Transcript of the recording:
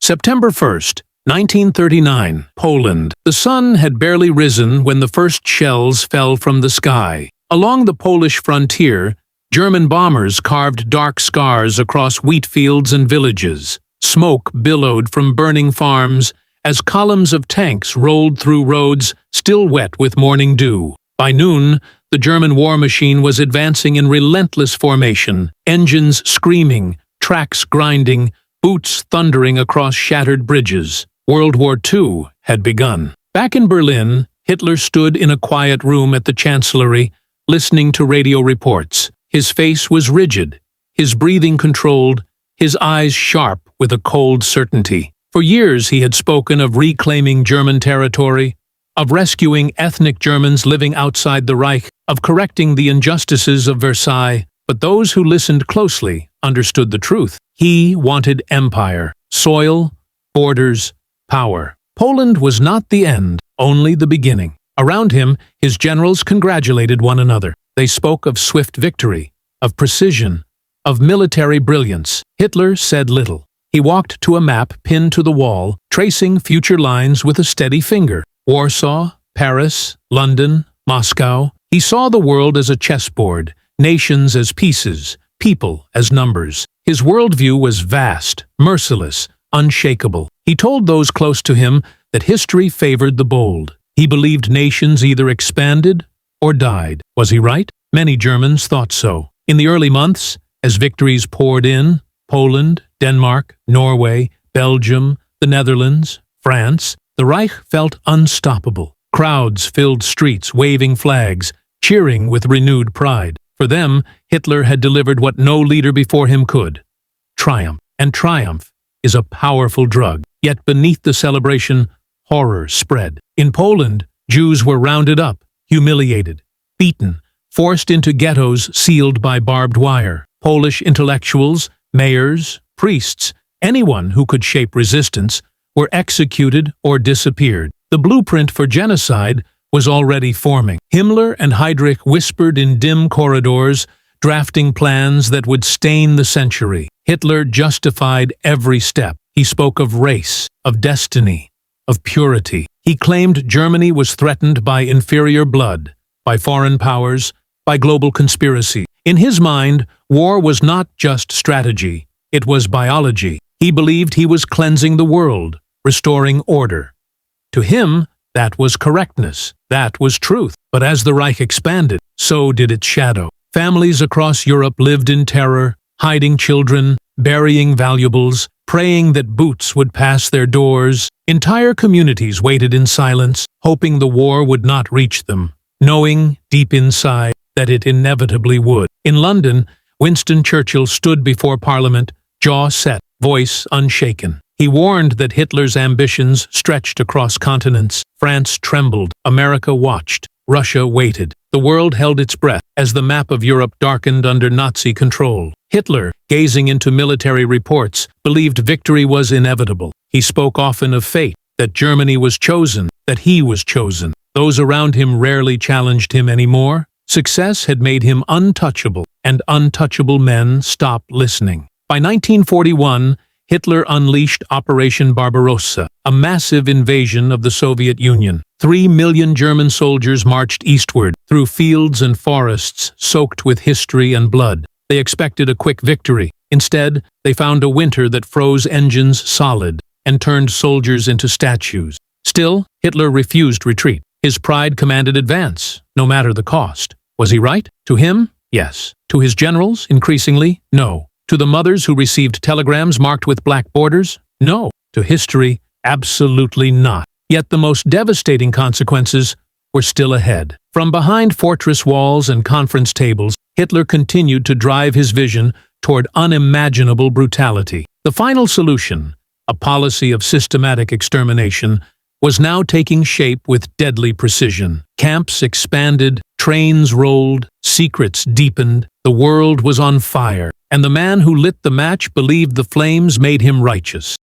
September 1st, 1939, Poland. The sun had barely risen when the first shells fell from the sky. Along the Polish frontier, German bombers carved dark scars across wheat fields and villages. Smoke billowed from burning farms as columns of tanks rolled through roads still wet with morning dew. By noon, the German war machine was advancing in relentless formation, engines screaming, tracks grinding, boots thundering across shattered bridges. World War II had begun. Back in Berlin, Hitler stood in a quiet room at the Chancellery, listening to radio reports. His face was rigid, his breathing controlled, his eyes sharp with a cold certainty. For years he had spoken of reclaiming German territory, of rescuing ethnic Germans living outside the Reich, of correcting the injustices of Versailles. But those who listened closely understood the truth. He wanted empire, soil, borders, power. Poland was not the end, only the beginning. Around him, his generals congratulated one another. They spoke of swift victory, of precision, of military brilliance. Hitler said little. He walked to a map pinned to the wall, tracing future lines with a steady finger. Warsaw, Paris, London, Moscow. He saw the world as a chessboard, nations as pieces, people as numbers. His worldview was vast, merciless, unshakable. He told those close to him that history favored the bold. He believed nations either expanded or died. Was he right? Many Germans thought so. In the early months, as victories poured in, Poland, Denmark, Norway, Belgium, the Netherlands, France, the Reich felt unstoppable. Crowds filled streets waving flags, cheering with renewed pride. For them, Hitler had delivered what no leader before him could: triumph. And triumph is a powerful drug. Yet beneath the celebration, horror spread. In Poland, Jews were rounded up, humiliated, beaten, forced into ghettos sealed by barbed wire. Polish intellectuals, mayors, priests, anyone who could shape resistance, were executed or disappeared. The blueprint for genocide was already forming. Himmler and Heydrich whispered in dim corridors, drafting plans that would stain the century. Hitler justified every step. He spoke of race, of destiny, of purity. He claimed Germany was threatened by inferior blood, by foreign powers, by global conspiracy. In his mind, war was not just strategy, it was biology. He believed he was cleansing the world, restoring order. To him, that was correctness, that was truth. But as the Reich expanded, so did its shadow. Families across Europe lived in terror, hiding children, burying valuables, praying that boots would pass their doors. Entire communities waited in silence, hoping the war would not reach them, knowing, deep inside, that it inevitably would. In London, Winston Churchill stood before Parliament, jaw set, voice unshaken. He warned that Hitler's ambitions stretched across continents. France trembled, America watched, Russia waited. The world held its breath as the map of Europe darkened under Nazi control. Hitler, gazing into military reports, believed victory was inevitable. He spoke often of fate, that Germany was chosen, that he was chosen. Those around him rarely challenged him anymore. Success had made him untouchable, and untouchable men stopped listening. By 1941, Hitler unleashed Operation Barbarossa, a massive invasion of the Soviet Union. 3 million German soldiers marched eastward, through fields and forests soaked with history and blood. They expected a quick victory. Instead, they found a winter that froze engines solid and turned soldiers into statues. Still, Hitler refused retreat. His pride commanded advance, no matter the cost. Was he right? To him, yes. To his generals, increasingly, no. To the mothers who received telegrams marked with black borders? No. To history, absolutely not. Yet the most devastating consequences were still ahead. From behind fortress walls and conference tables, Hitler continued to drive his vision toward unimaginable brutality. The final solution, a policy of systematic extermination, was now taking shape with deadly precision. Camps expanded, trains rolled, secrets deepened, the world was on fire, and the man who lit the match believed the flames made him righteous.